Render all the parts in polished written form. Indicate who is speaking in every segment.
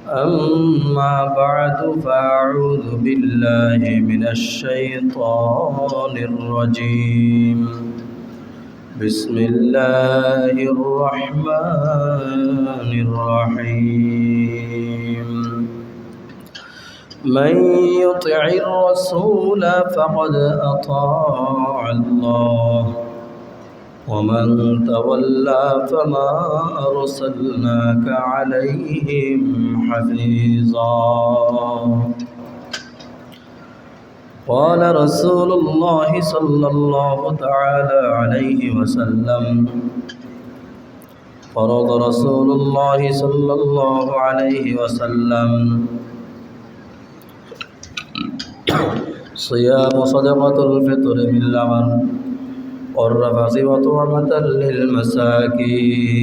Speaker 1: أما بعد فأعوذ بالله من الشيطان الرجيم بسم الله الرحمن الرحيم من يطع الرسول فقد أطاع الله ومن تولى فما أرسلناك عليهم حفيظا قال رسول الله صلى الله تعالى عليه وسلم فرض رسول الله صلى الله عليه وسلم صيام صدقة الفطر باللبن والرفث وطعمة للمساكين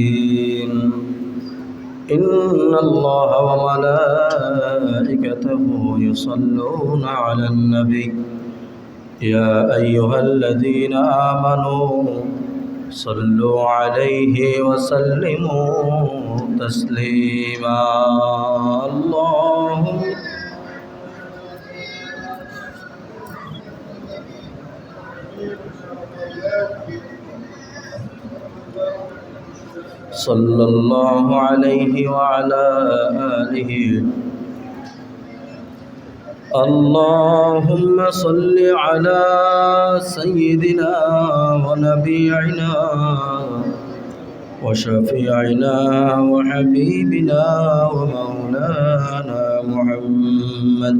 Speaker 1: إن الله وملائكته يصلون على النبي يا أيها الذين آمنوا صلوا عليه وسلموا تسليما اللهم صلى الله عليه وعلى آله اللهم صل على سيدنا ونبينا وشفيعنا وحبيبنا ومولانا محمد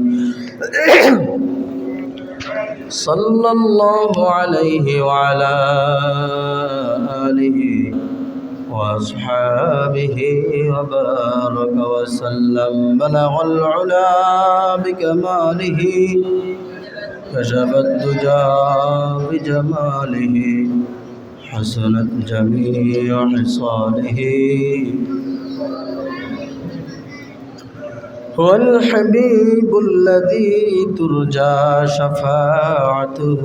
Speaker 1: صلى الله عليه وعلى آله وأصحابه وبارك وسلم بلغ العلا بكماله كشف الدجى بجماله حسنت جميع خصاله هو الحبيب الذي ترجى شفاعته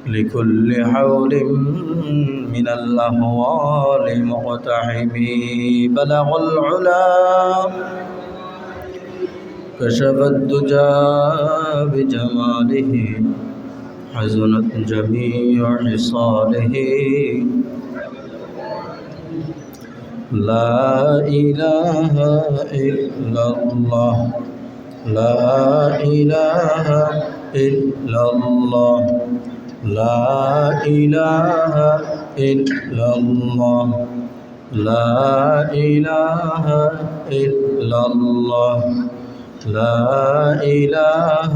Speaker 1: لكل حول من الأهوال مقتحم بلغ العلا كشف الدجى بجماله حزنت جميع خصاله لا إله إلا الله لا إله إلا الله لا إله إلا الله لا إله إلا الله لا إله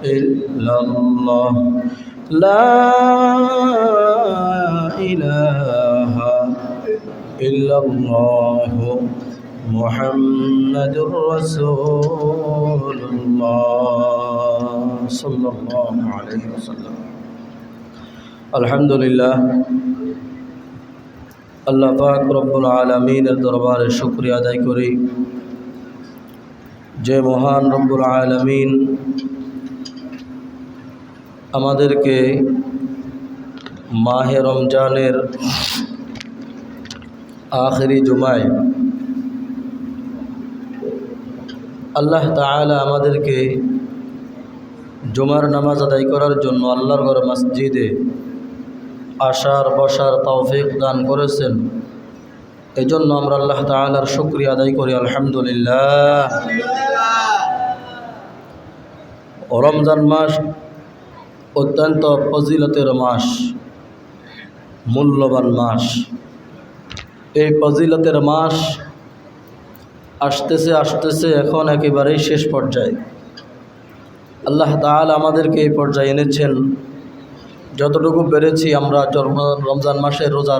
Speaker 1: إلا الله لا إله إلا الله محمد رسول الله صلى الله عليه وسلم আলহামদুলিল্লাহ আল্লাহ পাক রব্বুল আলামিনের দরবারে শুকরিয়া আদায় করি যে মহান রব্বুল আলামিন আমাদেরকে মাহে রমজানের আখেরি জুমায় আল্লাহ তাআলা আমাদেরকে জুমার নামাজ আদায় করার জন্য আল্লাহর ঘর মসজিদে আসার বসার তৌফিক দান করেছেন। এজন্য আমরা আল্লাহ তাআলার শুকরিয়া আদায় করি আলহামদুলিল্লাহ। রমজান মাস অত্যন্ত ফজিলতের মাস, মূল্যবান মাস। এই ফজিলতের মাস আসতেছে এখন একেবারেই শেষ পর্যায়ে। আল্লাহ তাআলা আমাদেরকে এই পর্যায়ে এনেছেন। যতটুকু পেরেছি আমরা রমজান মাসে রোজা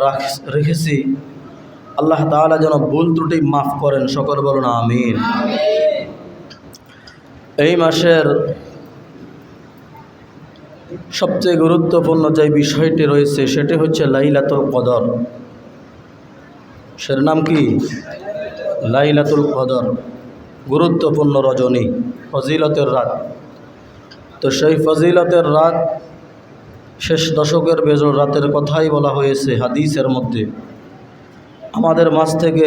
Speaker 1: রেখেছি, আল্লাহ তাআলা যেন ভুল ত্রুটি মাফ করেন, সকলে বলুন আমিন। এই মাসের সবচেয়ে গুরুত্বপূর্ণ যে বিষয়টি রয়েছে সেটি হচ্ছে লাইলাতুল কদর। সের নাম কি? লাইলাতুল কদর, গুরুত্বপূর্ণ রজনী, ফজিলতের রাত। তো সেই ফজিলতের রাত শেষ দশকের বেজোড় রাতের কথাই বলা হয়েছে হাদিসের মধ্যে। আমাদের মাঝ থেকে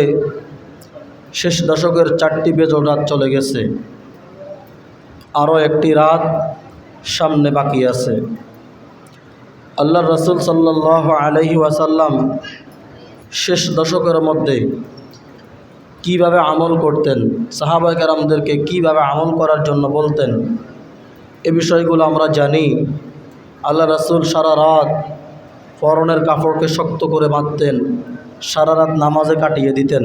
Speaker 1: শেষ দশকের 4টি বেজোড় রাত চলে গেছে, আরও একটি রাত সামনে বাকি আছে। আল্লাহর রাসূল সাল্লাল্লাহু আলাইহি ওয়াসাল্লাম শেষ দশকের মধ্যে কিভাবে আমল করতেন, সাহাবায়ে কেরামদেরকে কিভাবে আমল করার জন্য বলতেন, এ বিষয়গুলো আমরা জানি। আল্লাহ রাসূল সারা রাত পরনের কাপড়কে শক্ত করে বাঁধতেন, সারা রাত নামাজে কাটিয়ে দিতেন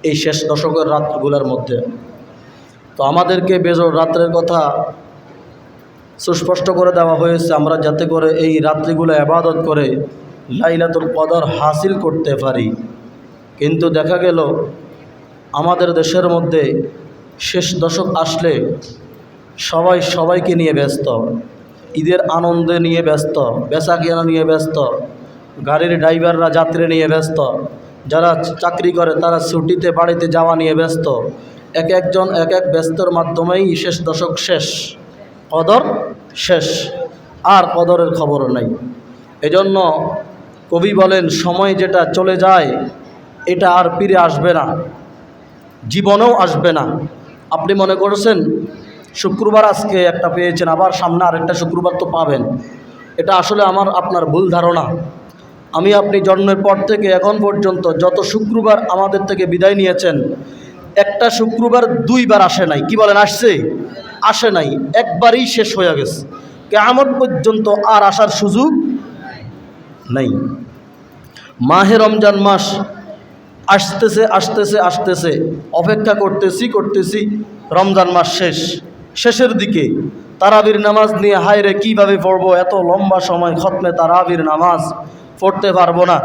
Speaker 1: এই শেষ দশকের রাতগুলোর মধ্যে। তো আমাদেরকে বেজোড় রাত্রের কথা সুস্পষ্ট করে দেওয়া হয়েছে, আমরা যাতে করে এই রাত্রিগুলো ইবাদত করে লাইলাতুল কদর হাসিল করতে পারি। কিন্তু দেখা গেল আমাদের দেশের মধ্যে শেষ দশক আসলে সবাই সবাইকে নিয়ে ব্যস্ত, ঈদের আনন্দে নিয়ে ব্যস্ত, বেচা কেনা নিয়ে ব্যস্ত, গাড়ির ড্রাইভাররা যাত্রী নিয়ে ব্যস্ত, যারা চাকরি করে তারা ছুটিতে বাড়িতে যাওয়া নিয়ে ব্যস্ত। একজন এক ব্যস্তর মাধ্যমেই শেষ দশক শেষ, কদর শেষ, আর কদরের খবর নাই। এজন্য কবি বলেন, সময় যেটা চলে যায় এটা আর ফিরে আসবে না, জীবনেও আসবে না। আপনি মনে করছেন শুক্রবার আজকে একটা পেয়েছেন, আবার সামনে আরেকটা শুক্রবার তো পাবেন, এটা আসলে আপনার ভুল ধারণা। আমি আপনি জন্মের পর থেকে এখন পর্যন্ত যত শুক্রবার আমাদের থেকে বিদায় নিয়েছেন, একটা শুক্রবার 2 বার আসে নাই। কি বলেন, আসছে? আসে নাই, একবারই শেষ হয়ে গেছে। কিয়ামত পর্যন্ত আর আসার সুযোগ নাই। মাহে রমজান মাস আসতেছে আসতেছে আসতেছে, অপেক্ষা করতেছি রমজান মাস শেষের দিকে তারাবির নামাজ নিয়ে হায়রে কিভাবে পড়বো, এত লম্বা সময় খতমে তারাবির নামাজ পড়তে পারবো না।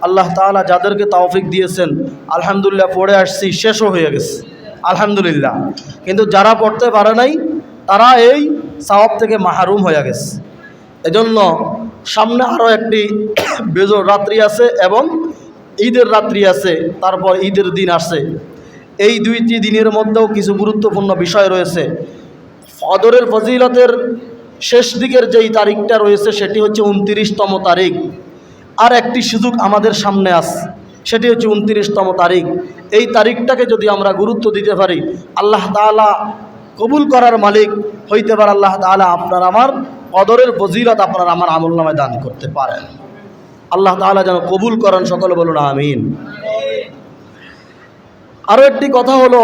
Speaker 1: আল্লাহ তাআলা যাদেরকে তৌফিক দিয়েছেন আলহামদুলিল্লাহ পড়ে আসছি, শেষও হয়ে গেছে আলহামদুলিল্লাহ। কিন্তু যারা পড়তে পারে নাই তারা এই সওয়াব থেকে মাহরুম হয়ে গেছে। এজন্য সামনে আরও একটি বেজোড় রাত্রি আছে এবং ঈদের রাত্রি আছে, তারপর ঈদের দিন আসে। এই 2টি দিনের মধ্যেও কিছু গুরুত্বপূর্ণ বিষয় রয়েছে। কদরের ফজিলতের শেষ দিকের যেই তারিখটা রয়েছে সেটি হচ্ছে 29তম তারিখ। আর একটি সুযোগ আমাদের সামনে আছে, সেটি হচ্ছে 29তম তারিখ। এই তারিখটাকে যদি আমরা গুরুত্ব দিতে পারি, আল্লাহ তাআলা কবুল করার মালিক হইতে পারে। আল্লাহ তাআলা আপনার আমার কদরের ফজিলত আপনার আমার আমলনামায় দান করতে পারেন। আল্লাহ তাআলা যেন কবুল করেন, সকলে বলুন আমিন। আরও একটি কথা হলো,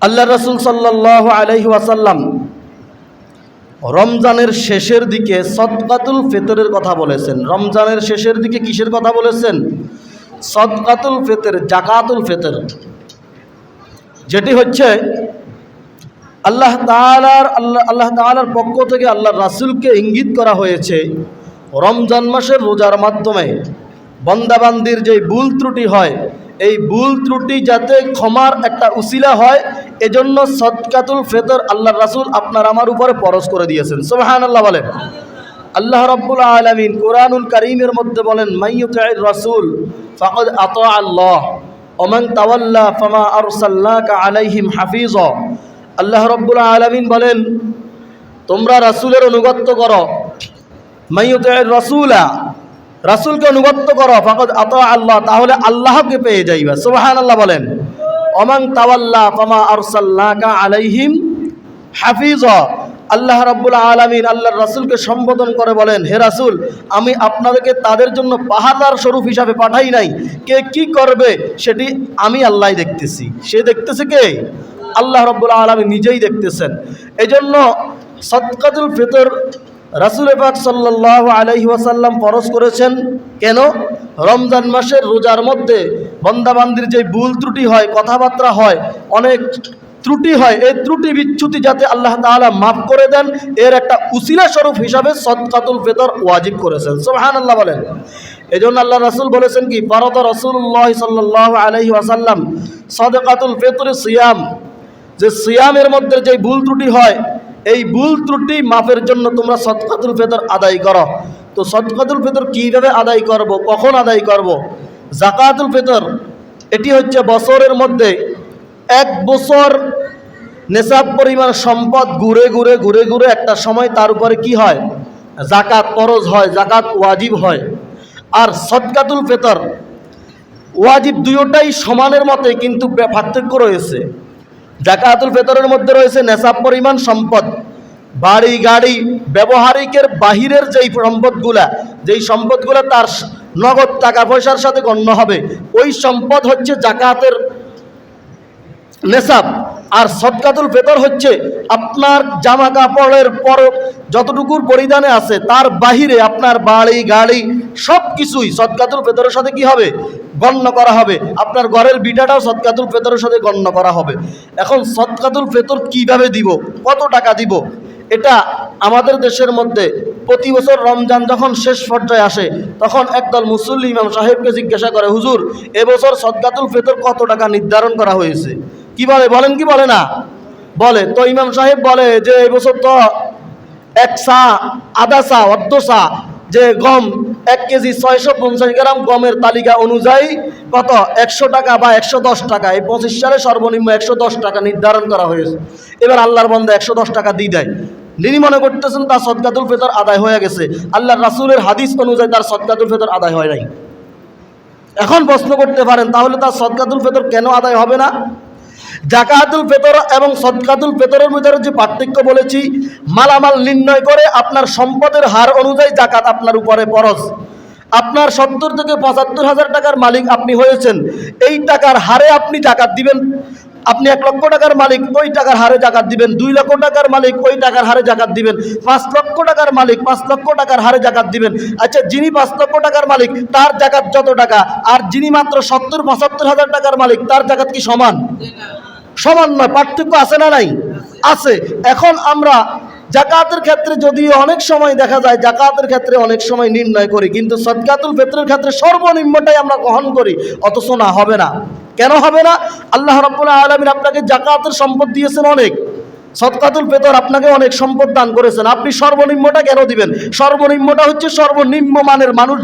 Speaker 1: আল্লাহ রাসূল সাল্লাল্লাহু আলাইহি ওয়াসাল্লাম রমজানের শেষের দিকে সদকাতুল ফিতরের কথা বলেছেন। রমজানের শেষের দিকে কিসের কথা বলেছেন? সদকাতুল ফিতর, জাকাতুল ফিতর, যেটি হচ্ছে আল্লাহ তাআলার পক্ষ থেকে আল্লাহর রাসূলকে ইঙ্গিত করা হয়েছে রমজান মাসের রোজার মাধ্যমে বান্দাবান্দির যে ভুল ত্রুটি হয়, এই ভুল ত্রুটি যাতে ক্ষমার একটা উসিলা হয়, এজন্য সদকাতুল ফিতর আল্লাহর রাসূল আপনার আমার উপরে ফরজ করে দিয়েছেন। সুবহানাল্লাহ বলেন। আল্লাহ রাব্বুল আলামিন কোরআনুল কারীমের মধ্যে বলেন, মাইয়ুতির রাসূল ফাকাদ আতা আল্লাহ ওয়া মান তাওয়াল্লা ফামা আরসালনাকা আলাইহিম হাফিজা। আল্লাহ রাব্বুল আলামিন বলেন, তোমরা রাসূলের অনুগত্য করো। মাইয়ুতির রাসূলা, রাসূলকে অনুগত্য করো, ফাকাদ আতা আল্লাহ, তাহলে আল্লাহকে পেয়ে যাইবা। সুবহানাল্লাহ বলেন। ওয়া মান তাওয়াল্লা ফামা আরসালনাকা আলাইহিম হাফিজা। আল্লাহ রাব্বুল আলামিন আল্লাহর রাসূলকে সম্বোধন করে বলেন, হে রাসূল, আমি আপনাদেরকে তাদের জন্য পাহারাদার স্বরূপ হিসাবে পাঠাই নাই। কে কি করবে সেটি আমি আল্লাহই দেখতেছি। সে দেখতেছে কে? আল্লাহ রাব্বুল আলামিন নিজেই দেখতেছেন। এজন্য সদকাতুল ফিতর রাসূল পাক সাল্লাল্লাহু আলাইহি ওয়াসাল্লাম ফরজ করেছেন। কেন? রমজান মাসের রোজার মধ্যে বান্দাবান্দির যে ভুল ত্রুটি হয়, কথাবার্তা হয়, অনেক ত্রুটি হয়, এই ত্রুটি বিচ্যুতি যাতে আল্লাহ তাআলা মাফ করে দেন, এর একটা উসিলা স্বরূপ হিসাবে সদকাতুল ফিতর ওয়াজিব করেছেন। সুবহানাল্লাহ বলেন। এজন্য আল্লাহ রাসূল বলেছেন কি, ফারাদ রাসূলুল্লাহ সাল্লাল্লাহু আলাইহি ওয়াসাল্লাম সদকাতুল ফিতর সিয়াম, যে সিয়ামের মধ্যে যে ভুল ত্রুটি হয়, এই ভুল ত্রুটি মাফের জন্য তোমরা সদকাতুল ফিতর আদায় করো। তো সদকাতুল ফিতর কীভাবে আদায় করব, কখন আদায় করব? জাকাতুল ফিতর এটি হচ্ছে বছরের মধ্যে 1 বছর নেশাব পরিমাণ সম্পদ ঘুরে ঘুরে একটা সময় তার উপরে কি হয়? জাকাত ফরজ হয়, জাকাত ওয়াজিব হয়। আর সদকাতুল ফিতর ওয়াজিব দুইটাই সমানের মতে, কিন্তু পার্থক্য রয়েছে। যাকাতুল ফিতরের মধ্যে রয়েছে নেসাব পরিমাণ সম্পদ, বাড়ি গাড়ি ব্যবহারিকের বাহিরের যেই সম্পদগুলা তার নগদ টাকা পয়সার সাথে গণ্য হবে, ওই সম্পদ হচ্ছে যাকাতের নেসাব। আর সদকাতুল ফিতর হচ্ছে আপনার জামা কাপড়ের পর যতটুকুর পরিধানে আছে তার বাহিরে আপনার বাড়ি গাড়ি সব কিছুই সদকাতুল ফিতরের সাথে কি হবে, গণ্য করা হবে। আপনার ঘরের বিটাটাও সদকাতুল ফিতরের সাথে গণ্য করা হবে। এখন সদকাতুল ফিতর কিভাবে দিব, কত টাকা দিব, এটা আমাদের দেশের মধ্যে প্রতি বছর রমজান যখন শেষ পর্যায়ে আসে তখন একদল মুসল্লি ইমাম সাহেবকে জিজ্ঞাসা করে, হুজুর এবছর সদকাতুল ফিতর কত টাকা নির্ধারণ করা হয়েছে? কি বলে, বলেন কি বলে না? বলে। তো ইমাম সাহেব বলে যে এবছর তো এক সা, আধা সা, অর্ধ সা, যে গম 1 কেজি 650 গ্রাম গমের তালিকা অনুযায়ী কত 100 টাকা বা 110 টাকা, এই 25 সালে সর্বনিম্ন 110 টাকা নির্ধারণ করা হয়েছে। এবার আল্লাহর বান্দা 110 টাকা দিয়ে দেয়। যিনি মনে করতেছেন তার সদকাতুল ফিতর আদায় হয়ে গেছে, আল্লাহর রাসূলের হাদিস অনুযায়ী তার সদকাতুল ফিতর আদায় হয় নাই। এখন প্রশ্ন করতে পারেন, তাহলে তার সদকাতুল ফিতর কেন আদায় হবে না? যাকাতুল ফিতর এবং সদকাতুল ফিতরের ভিতরে যে পার্থক্য বলেছি, মালামাল নির্ণয় করে আপনার সম্পদের হার অনুযায়ী যাকাত আপনার উপরে ফরজ। আপনার 70 থেকে 75 হাজার টাকার মালিক আপনি হয়েছেন, এই টাকার হারে আপনি যাকাত দিবেন। আপনি 1 লক্ষ টাকার মালিক, ওই টাকার হারে যাকাত দিবেন। 2 লক্ষ টাকার মালিক, ওই টাকার হারে যাকাত দিবেন। 5 লক্ষ টাকার মালিক 5 লক্ষ টাকার হারে যাকাত দিবেন। আচ্ছা, যিনি 5 লক্ষ টাকার মালিক তার যাকাত যত টাকা, আর যিনি মাত্র 70-75 হাজার টাকার মালিক তার যাকাত কি সমান? সমান নয়, পার্থক্য আছে না নাই? আছে। এখন আমরা যাকাতের ক্ষেত্রে যদিও অনেক সময় দেখা যায় যাকাতের ক্ষেত্রে অনেক সময় নির্ণয় করি, কিন্তু সদকাতুল ফিতরের ক্ষেত্রে সর্বনিম্নটাই আমরা গ্রহণ করি, অথচ না, হবে না। কেন হবে না? আল্লাহ রাব্বুল আলামিন আপনাকে যাকাতের সম্পদ দিয়েছেন অনেক, সদকাতুল ফিতর আপনাকে অনেক সম্পদ দান করেছেন, আপনি সর্বনিম্নটা কেন দিবেন? সর্বনিম্নটা হচ্ছে সর্বনিম্ন মানের মানুষ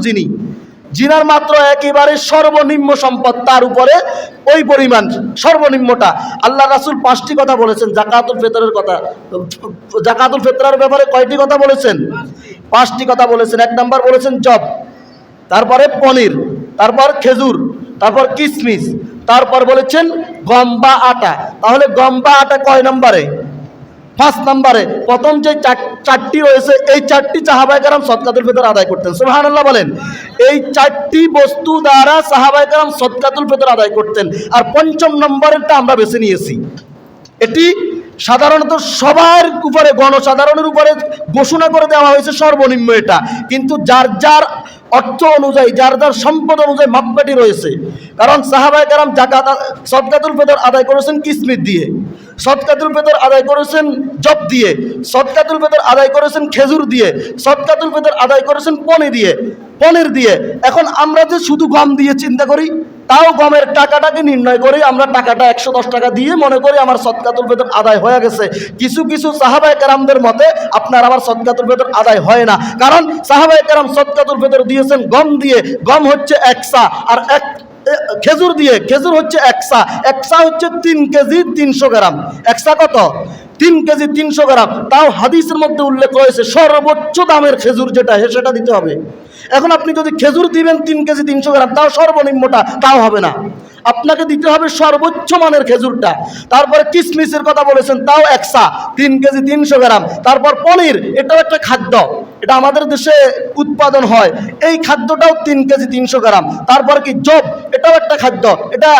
Speaker 1: জিনার মাত্র একেবারে সর্বনিম্ন সম্পদ, তার উপরে ওই পরিমাণ সর্বনিম্নটা। আল্লাহ রাসূল 5টি কথা বলেছেন যাকাতুল ফিতরের কথা। যাকাতুল ফিতরের ব্যাপারে কয়টি কথা বলেছেন? 5টি কথা বলেছেন। 1 নাম্বার বলেছেন জব, তারপরে পনির, তারপর খেজুর, তারপর কিশমিশ, তারপর বলেছেন গম বা আটা। তাহলে গম বা আটা কয় নম্বরে? 5 নম্বরে। প্রথম যে 4টি রয়েছে, এই 4টি সাহাবায়ে কেরাম সদকাতুল ফিতর আদায় করতেন। সুবহানাল্লাহ বলেন। এই 4টি বস্তু দ্বারা সাহাবায়ে কেরাম সদকাতুল ফিতর আদায় করতেন। আর 5ম নম্বরেরটা আমরা বেছে নিয়েছি। এটি সাধারণত সবার উপরে, গণসাধারণের উপরে ঘোষণা করে দেওয়া হয়েছে সর্বনিম্ন এটা, কিন্তু যার যার অর্থ অনুযায়ী, যার যার সম্পদ অনুযায়ী মাপকাঠি রয়েছে। কারণ সাহাবায়ে কেরাম সদকাতুল ফিতর আদায় করেছেন কিসমিত দিয়ে, সদকাতুল ফিতর আদায় করেছেন জব দিয়ে, সদকাতুল ফিতর আদায় করেছেন খেজুর দিয়ে, সদকাতুল ফিতর আদায় করেছেন পনির দিয়ে। এখন আমরা যে শুধু গম দিয়ে চিন্তা করি, তাও গমের টাকাটাকে নির্ণয় করে আমরা টাকাটা 110 টাকা দিয়ে মনে করি আমার সদকাতুল ফিতর আদায় হয়ে গেছে। কিছু কিছু সাহাবায়ে কেরামদের মতে আপনার আমার সদকাতুল ফিতর আদায় হয় না, কারণ সাহাবায়ে কেরাম সদকাতুল ফিতর দিয়েছেন গম দিয়ে, গম হচ্ছে 1 সা, আর খেজুর দিয়ে, খেজুর হচ্ছে 1 সা, 1 সা হচ্ছে 3 কেজি 300 গ্রাম। 1 সা কত? 3 কেজি 300 গ্রাম। তাও হাদিসের মধ্যে উল্লেখ রয়েছে সর্বোচ্চ দামের খেজুর যেটা, সেটা দিতে হবে। এখন আপনি যদি খেজুর দিবেন 3 কেজি 300 গ্রাম, তাও সর্বনিম্নটা, তাও হবে না, আপনাকে দিতে হবে সর্বোচ্চ মানের খেজুরটা। তারপরে কিশমিশের কথা বলেছেন, তাও 1 সা, 3 কেজি 300 গ্রাম। তারপর পনির, এটাও একটা খাদ্য, এটা আমাদের দেশে উৎপাদন হয়, এই খাদ্যটাও 3 কেজি 300 গ্রাম। তারপর কি জব, এটাও একটা খাদ্য, এটা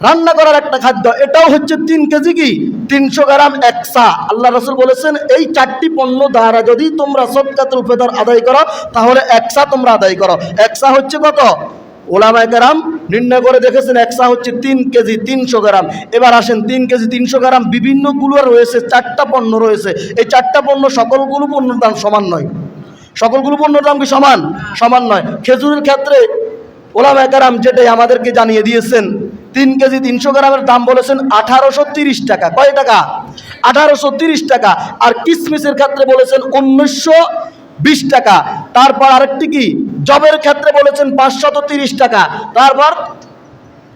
Speaker 1: রান্না করার একটা খাদ্য, এটাও হচ্ছে 3 কেজি কি 300 গ্রাম 1 সা। আল্লাহ রাসূল বলেছেন এই 4টি পণ্য দ্বারা যদি তোমরা সদকাতুল ফিতর আদায় করো, তাহলে 1 সা তোমরা আদায় করো। 1 সা হচ্ছে কত? ওলামায়ে কেরাম নির্ণয় করে দেখেছেন 1 সা হচ্ছে 3 কেজি 300 গ্রাম। এবার আসেন 3 কেজি 300 গ্রাম বিভিন্নগুলো রয়েছে, 4টা পণ্য রয়েছে। এই 4টা পণ্য সকলগুলো পণ্যের দাম সমান নয়। সকলগুলো পণ্যের দাম কি সমান? সমান নয়। খেজুরের ক্ষেত্রে ওলামায়ে কেরাম যেটাই আমাদেরকে জানিয়ে দিয়েছেন, 3 কেজি 300 গ্রামের দাম বলেছেন 1830 টাকা। কয় টাকা? 1830 টাকা। আর কিশমিশের ক্ষেত্রে বলেছেন 1920 টাকা। তারপর আরেকটি কি জবের ক্ষেত্রে বলেছেন 530 টাকা। তারপর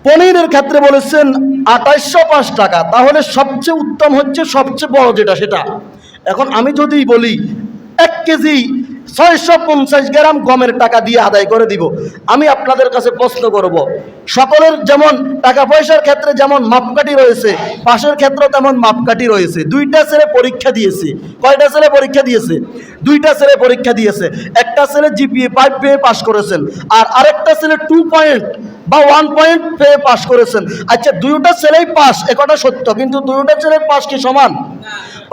Speaker 1: পনিরের ক্ষেত্রে বলেছেন 2805 টাকা। তাহলে সবচেয়ে উত্তম হচ্ছে সবচেয়ে বড় যেটা, সেটা। এখন আমি যদি বলি 1 কেজি 650 গ্রাম গমের টাকা দিয়ে আদায় করে দিব। আমি আপনাদের কাছে প্রশ্ন করব, সকলের যেমন টাকা পয়সার ক্ষেত্রে যেমন মাপকাঠি রয়েছে, পাশের ক্ষেত্রেও তেমন মাপকাঠি রয়েছে। দুইটা ছেলে পরীক্ষা দিয়েছে। কয়টা ছেলে পরীক্ষা দিয়েছে? দুইটা ছেলে পরীক্ষা দিয়েছে। একটা ছেলে জিপিএ 5 পেয়ে পাশ করেছেন, আর আরেকটা ছেলে 2 পয়েন্ট বা 1 পয়েন্ট পেয়ে পাশ করেছেন। আচ্ছা, দুইটা ছেলেই পাস, একটা সত্য, কিন্তু দুইটা ছেলের পাস কি সমান?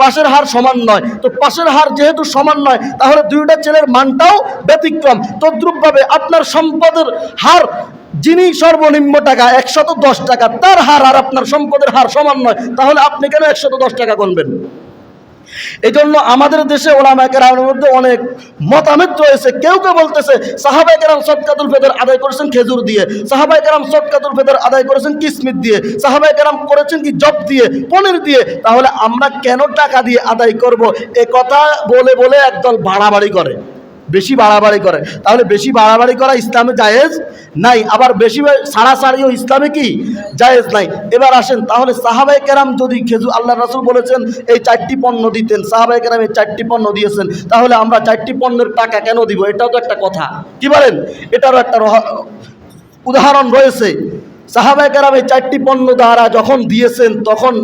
Speaker 1: পাশের হার সমান নয়। তো পাশের হার যেহেতু সমান নয়, তাহলে দুইটা ছেলের মানটাও ব্যতিক্রম। তদ্রূপভাবে আপনার সম্পদের হার, যিনি সর্বনিম্ন টাকা 110 টাকা, তার হার আর আপনার সম্পদের হার সমান নয়, তাহলে আপনি কেন 110 টাকা গুনবেন? এই জন্য আমাদের দেশে ওলামায়ে কেরামের মধ্যে অনেক মতামত রয়েছে। কেউ কেউ বলতেছে সাহাবায়ে কেরাম সদকাতুল ফিতর আদায় করেছেন খেজুর দিয়ে, সাহাবায়ে কেরাম সদকাতুল ফিতর আদায় করেছেন কিসমিস দিয়ে, সাহাবায়ে কেরাম করেছেন কি জব দিয়ে, পনির দিয়ে। তাহলে আমরা কেন টাকা দিয়ে আদায় করব? এ কথা বলে বলে একদল বাড়াবাড়ি করে, বেশি বাড়াবাড়ি করে। তাহলে বেশি বাড়াবাড়ি করা ইসলামে জায়েজ নাই, আবার বেশি ছাড়াছাড়িও ইসলামে কি জায়েজ নাই। এবার আসেন, তাহলে সাহাবায়ে কেরাম যদি খেজুর, আল্লাহ রাসূল বলেছেন এই 4টি পণ্য দিতেন, সাহাবায়ে কেরাম এই 4টি পণ্য দিয়েছেন, তাহলে আমরা 4টি পণ্যের টাকা কেন দিব? এটাও তো একটা কথা, কি বলেন? এটারও একটা উদাহরণ রয়েছে। সাহাবায়ে কেরাম এই 4টি পণ্য দ্বারা যখন দিয়েছেন, তখন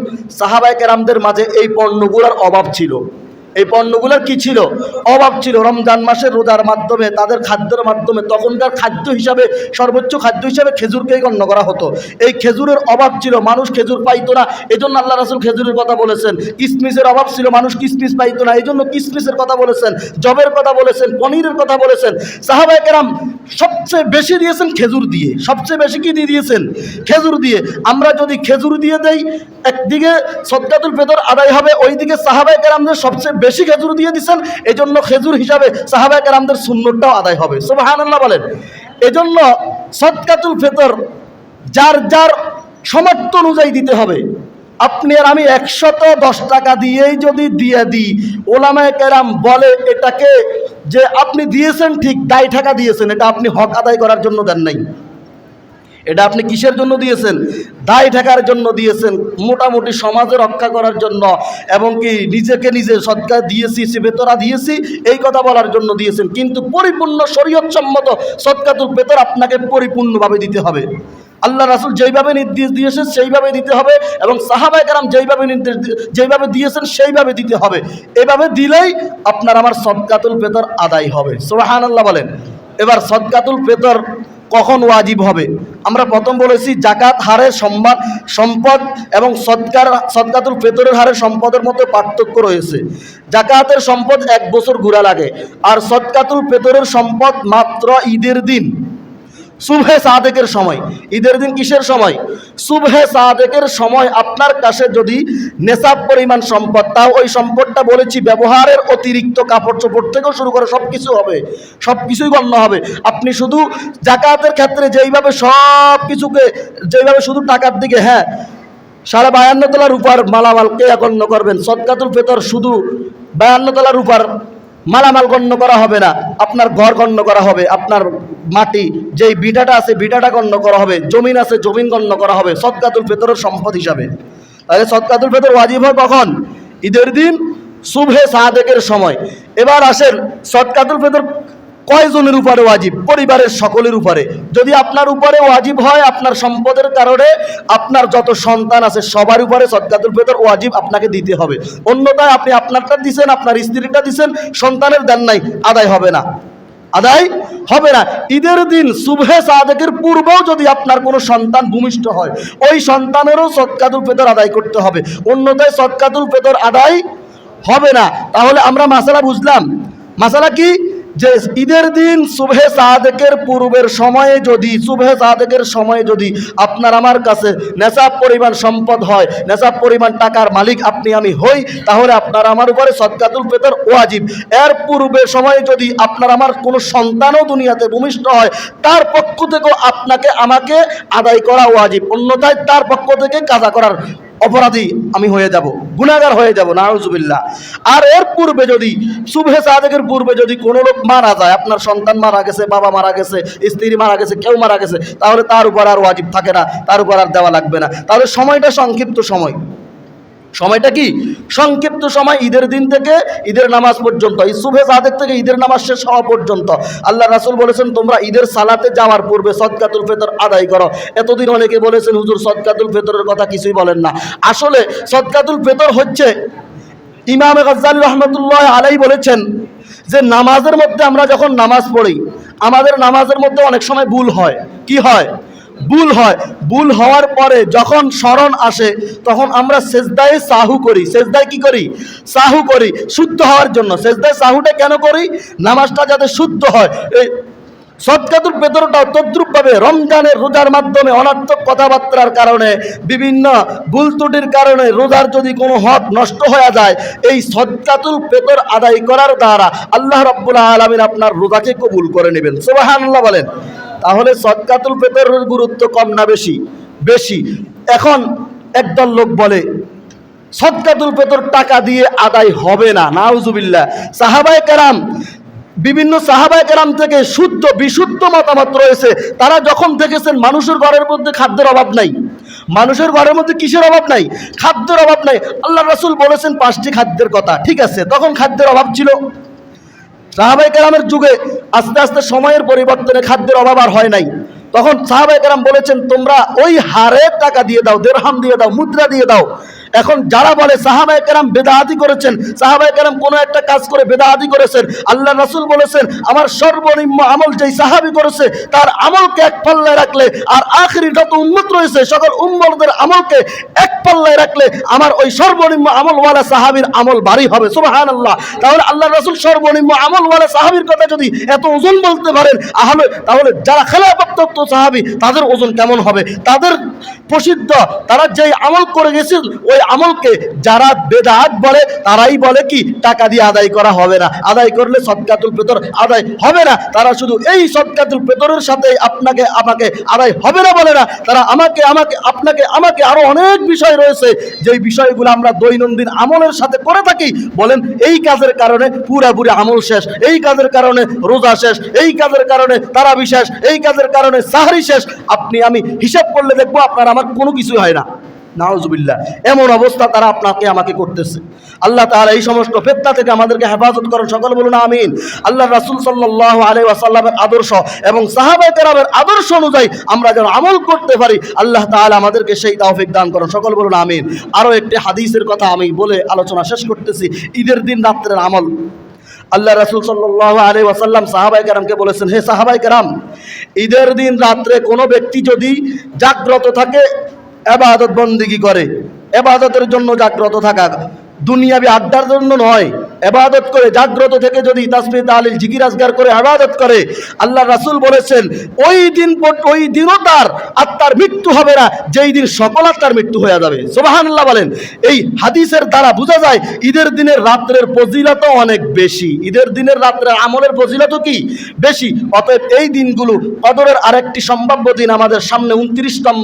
Speaker 1: সাহাবায়ে কেরামদের মাঝে এই পণ্যগুলোর অভাব ছিল। এই পণ্যগুলোর কি ছিল? অভাব ছিল। রমজান মাসের রোজার মাধ্যমে, তাদের খাদ্যের মাধ্যমে, তখনকার খাদ্য হিসাবে, সর্বোচ্চ খাদ্য হিসাবে খেজুরকেই গণ্য করা হতো। এই খেজুরের অভাব ছিল, মানুষ খেজুর পাইতো না, এজন্য আল্লাহ রাসূল খেজুরের কথা বলেছেন। কিসমিসের অভাব ছিল, মানুষ কিসমিস পাইতো না, এজন্য কিসমিসের কথা বলেছেন, জবের কথা বলেছেন, পনিরের কথা বলেছেন। সাহাবায়ে কেরাম সবচেয়ে বেশি দিয়েছেন খেজুর দিয়ে। সবচেয়ে বেশি কি দিয়ে দিয়েছেন? খেজুর দিয়ে। আমরা যদি খেজুর দিয়ে দেই, একদিকে সদকাতুল ফিতর আদায় হবে, ওইদিকে সাহাবায়ে কেরামদের সবচেয়ে বেশি খেজুর দিয়ে দিচ্ছেন, এজন্য খেজুর হিসাবে সাহাবায়ে কেরামদের সুন্নতটাও আদায় হবে। সুবহানাল্লাহ বলেন। এজন্য সদকাতুল ফিতর যার যার সামর্থ্য অনুযায়ী দিতে হবে। আপনি আর আমি 110 টাকা দিয়েই যদি দিয়ে দিই, ওলামায়ে কেরাম বলে এটাকে যে আপনি দিয়েছেন ঠিক, দায় টাকা দিয়েছেন, এটা আপনি হক আদায় করার জন্য দেন নাই। এটা আপনি কিসের জন্য দিয়েছেন? দায় ঢাকার জন্য দিয়েছেন, মোটামুটি সমাজে রক্ষা করার জন্য, এবং কি নিজেকে নিজে সদকা দিয়েছি, বেতরা দিয়েছি, এই কথা বলার জন্য দিয়েছেন। কিন্তু পরিপূর্ণ শরীয়তসম্মত সদকাতুল ফিতর আপনাকে পরিপূর্ণভাবে দিতে হবে। আল্লাহ রাসূল যেইভাবে নির্দেশ দিয়েছেন সেইভাবে দিতে হবে, এবং সাহাবায়ে কেরাম যেইভাবে দিয়েছেন সেইভাবে দিতে হবে। এভাবে দিলেই আপনার আমার সদকাতুল ফিতর আদায় হবে। সুবহানাল্লাহ বলেন। এবার সদকাতুল ফিতর কখন ওয়াজিব হবে? আমরা প্রথম বলেছি জাকাত হারের সম্পদ এবং সদকাতুল ফিতরের হারের সম্পদের মধ্যে পার্থক্য রয়েছে। জাকাতের সম্পদ 1 বছর ঘোরা লাগে, আর সদকাতুল ফিতরের সম্পদ মাত্র ঈদের দিন, সুবহে সাদেকের সময়। ঈদের দিন কিসের সময়? সুবহে সাদেকের সময় আপনার কাছে যদি নেশাব পরিমাণ সম্পদ, তাও ওই সম্পদটা বলেছি ব্যবহারের অতিরিক্ত, কাপড় চোপড় থেকেও শুরু করে সব কিছু হবে, সব কিছুই গণ্য হবে। আপনি শুধু জাকাতের ক্ষেত্রে যেইভাবে সব কিছুকে, যেইভাবে শুধু টাকার দিকে, হ্যাঁ 52 তলা রূপার মালামালকে গণ্য করবেন, সদকাতুল ফিতর শুধু 52 তলা রূপার মালামাল গণ্য করা হবে না, আপনার ঘর গণ্য করা হবে, আপনার মাটি যেই বিটাটা আছে বিটাটা গণ্য করা হবে, জমিন আছে জমিন গণ্য করা হবে সদকাতুল ফিতরের সম্পদ হিসাবে। তাহলে সদকাতুল ফিতর ওয়াজিব হয় কখন? ঈদের দিন, সুবহে সাদেকের সময়। এবার আসেন, সদকাতুল ফিতর কয়জনের উপরে ওয়াজিব? পরিবারের সকলের উপরে। যদি আপনার উপরে ওয়াজিব হয়, আপনার সম্পদের কারণে আপনার যত সন্তান আছে সবার উপরে সদকাতুল ফিতর ওয়াজিব আপনাকে দিতে হবে। অন্যথায় আপনি আপনারটা দিছেন, আপনার স্ত্রীটা দিছেন, সন্তানের দেন নাই, আদায় হবে না, আদায় হবে না। ঈদের দিন সুবহে সাদেকের পূর্বেও যদি আপনার কোনো সন্তান ভূমিষ্ঠ হয়, ওই সন্তানেরও সদকাতুল ফিতর আদায় করতে হবে, অন্যথায় সদকাতুল ফিতর আদায় হবে না। তাহলে আমরা মাসালা বুঝলাম। মাসালা কি? যে ঈদের দিন সুবহে সাদেকের পূর্বের সময়ে যদি, সুবহে সাদেকের সময়ে যদি আপনার আমার কাছে নেশাব পরিমাণ সম্পদ হয়, নেশাব পরিমাণ টাকার মালিক আপনি আমি হই, তাহলে আপনার আমার উপরে সদকাতুল ফিতর ওয়াজিব। এর পূর্বের সময়ে যদি আপনার আমার কোনো সন্তানও দুনিয়াতে ভূমিষ্ঠ হয়, তার পক্ষ থেকেও আপনাকে আমাকে আদায় করা ওয়াজিব, অন্যথায় তার পক্ষ থেকে কাজা করার অপরাধী আমি হয়ে যাব, গুনাহগার হয়ে যাব, নাউজুবিল্লাহ। আর এর পূর্বে যদি, সুবহে সাদেকের পূর্বে যদি কোনো লোক মারা যায়, আপনার সন্তান মারা গেছে, বাবা মারা গেছে, স্ত্রী মারা গেছে, কেউ মারা গেছে, তাহলে তার উপর আর ওয়াজিব থাকে না, তার উপর আর দেওয়া লাগবে না। তাহলে সময়টা সংক্ষিপ্ত সময়, সময়টা কি? সংক্ষিপ্ত সময়, ঈদের দিন থেকে ঈদের নামাজ পর্যন্ত, এই সুবহে সাদেক থেকে ঈদের নামাজ শেষ হওয়া পর্যন্ত। আল্লাহ রাসূল বলেছেন তোমরা ঈদের সালাতে যাওয়ার পূর্বে সদকাতুল ফিতর আদায় করো। এতদিন অনেকে বলেছেন হুজুর সদকাতুল ফিতরের কথা কিছুই বলেন না। আসলে সদকাতুল ফিতর হচ্ছে, ইমাম গাজ্জালী রাহমাতুল্লাহ আলাইহি বলেছেন যে নামাজের মধ্যে আমরা যখন নামাজ পড়ি, আমাদের নামাজের মধ্যে অনেক সময় ভুল হয়। কি হয়? ভুল হয়। ভুল হওয়ার পরে যখন স্মরণ আসে তখন আমরা সেজদায় সাহু করি। সেজদায় কি করি? সাহু করি, শুদ্ধ হওয়ার জন্য। সেজদায় সাহুটা কেন করি? নামাজটা যাতে শুদ্ধ হয়। এই সদকাতুল ফিতরটাও তদ্রূপভাবে রমজানের রোজার মাধ্যমে অনর্থক কথাবার্তার কারণে, বিভিন্ন ভুল ত্রুটির কারণে রোজার যদি কোনো হক নষ্ট হয়ে যায়, এই সদকাতুল ফিতর আদায় করার দ্বারা আল্লাহ রাব্বুল আলামিন আপনার রোজাকে কবুল করে নেবেন। সুবহানাল্লাহ বলেন। তাহলে সদকাতুল ফিতরের গুরুত্ব কম না বেশি? বেশি। এখন একদল লোক বলে সদকাতুল ফিতর টাকা দিয়ে আদায় হবে না। নাউজুবিল্লাহ। সাহাবায়ে কেরাম, বিভিন্ন সাহাবায়ে কেরাম থেকে শুদ্ধ বিশুদ্ধ মতামত রয়েছে। তারা যখন দেখেছেন মানুষের ঘরের মধ্যে খাদ্যের অভাব নাই, মানুষের ঘরের মধ্যে কিসের অভাব নাই? খাদ্যের অভাব নাই। আল্লাহ রাসূল বলেছেন 5টি খাদ্যের কথা, ঠিক আছে, তখন খাদ্যের অভাব ছিল। সাহাবায়ে কেরামের যুগে আস্তে আস্তে সময়ের পরিবর্তনে খাদ্যের অভাব আর হয় নাই। তখন সাহাবায়ে কেরাম বলেছেন তোমরা ওই হারে টাকা দিয়ে দাও, দিরহাম দিয়ে দাও, মুদ্রা দিয়ে দাও। এখন যারা বলে সাহাবায়ে কেরাম বেদাতি করেছেন, সাহাবায়ে কেরাম কোনো একটা কাজ করে বেদাতি করেছেন, আল্লাহ রাসূল বলেছেন আমার সর্বনিম্ন আমল যেই সাহাবী করেছে তার আমলকে এক পাল্লায় রাখলে, আর আখিরি যত উম্মত রয়েছে সকল উম্মতদের আমলকে এক পাল্লায় রাখলে আমার ওই সর্বনিম্ন আমলওয়ালা সাহাবীর আমল ভারী হবে। সুবহানাল্লাহ। তাহলে আল্লাহ রাসূল সর্বনিম্ন আমলওয়ালা সাহাবীর কথা যদি এত ওজন বলতে পারেন, তাহলে যারা খেলাফত সাহাবী তাদের ওজন কেমন হবে? তাদের প্রসিদ্ধ, তারা যেই আমল করে গেছেন ওই আমলকে যারা বেদাত বলে তারাই বলে কি টাকা দিয়ে আদায় করা হবে না, আদায় করলে সদকাতুল ফিতর আদায় হবে না। তারা শুধু এই সদকাতুল ফিতরের সাথে আপনাকে আমাকে আদায় হবে না বলে না, তারা আমাকে আরো অনেক বিষয় রয়েছে যেই বিষয়গুলো আমরা দৈনন্দিন আমলের সাথে করে থাকি। বলেন এই কাজের কারণে পুরাপুরি আমল শেষ, এই কাজের কারণে রোজা শেষ, এই কাজের কারণে তারাবি শেষ, এই কাজের কারণে সাহরি শেষ। আপনি আমি হিসাব করলে দেখবো আপনার আমার কোনো কিছুই হয় না। নাউজুবিল্লাহ। এমন অবস্থা তারা আপনাকে আমাকে করতেছে। আল্লাহ তাআলা এই সমস্ত ফিতনা থেকে আমাদেরকে হেফাজত করেন, সকল বলুন আমিন। আল্লাহ রাসূল সাল্লাল্লাহু আলাইহি ওয়াসাল্লামের আদর্শ এবং সাহাবায়ে কেরামের আদর্শ অনুযায়ী আমরা যেন আমল করতে পারি, আল্লাহ তাআলা আমাদেরকে সেই তৌফিক দান করেন, সকল বলুন আমিন। আরও একটি হাদিসের কথা আমি বলে আলোচনা শেষ করতেছি। ঈদের দিন রাত্রের আমল। আল্লাহ রাসূল সাল্লাল্লাহু আলাইহি ওয়াসাল্লাম সাহাবায়ে কেরামকে বলেছেন, হে সাহাবায়ে কেরাম, ঈদের দিন রাত্রে কোনো ব্যক্তি যদি জাগ্রত থাকে, ইবাদত বন্দেগী করে, ইবাদতের জন্য জাগ্রত থাকা, দুনিয়াবি আড্ডার জন্য নয়, ইবাদত করে জাগ্রত থেকে যদি তাসবিহ তাহলিল জিকির আজকার করে ইবাদত করে, আল্লাহ রাসূল বলেছেন ওই দিনও তার আত্মার মৃত্যু হবে না, যেই দিন সকল আত্মার মৃত্যু হয়ে যাবে। সুবহানাল্লাহ বলেন। এই হাদিসের দ্বারা বোঝা যায় ঈদের দিনের রাত্রের ফজিলত অনেক বেশি, ঈদের দিনের রাত্রের আমলের ফজিলত কি বেশি। অতএব এই দিনগুলো কদরের আরেকটি সম্ভাব্য দিন আমাদের সামনে 29তম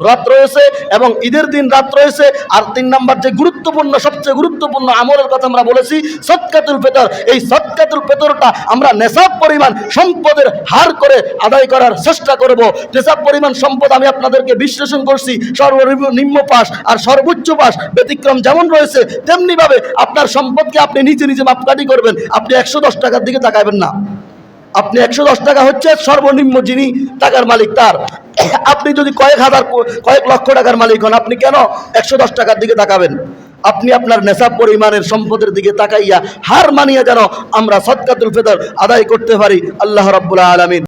Speaker 1: রাত রয়েছে এবং ঈদের দিন রাত রয়েছে। আর 3 নম্বর যে গুরুত্বপূর্ণ, সবচেয়ে গুরুত্বপূর্ণ আমলের কথা আমরা বলেছি সদকাতুল ফিতর। এই সদকাতুল ফিতরটা আমরা নেশাব পরিমাণ সম্পদের হার করে আদায় করার চেষ্টা করব। নেশাব পরিমাণ সম্পদ আমি আপনাদেরকে বিশ্লেষণ করছি, সর্বনিম্ন পাশ আর সর্বোচ্চ পাশ ব্যতিক্রম যেমন রয়েছে তেমনিভাবে আপনার সম্পদকে আপনি নিজে নিজে মাপকাঠি করবেন। আপনি 110 টাকার দিকে তাকাবেন না। আপনি 110 টাকা হচ্ছে সর্বনিম্ন যিনি টাকার মালিক তার। আপনি যদি কয়েক লক্ষ টাকার মালিক হন, আপনি কেন 110 টাকার দিকে তাকাবেন? আপনি আপনার নেশাব পরিমাণের সম্পদের দিকে তাকাইয়া হার মানিয়ে যেন আমরা সদকাতুল ফিতর আদায় করতে পারি। আল্লাহ রাব্বুল আলামিন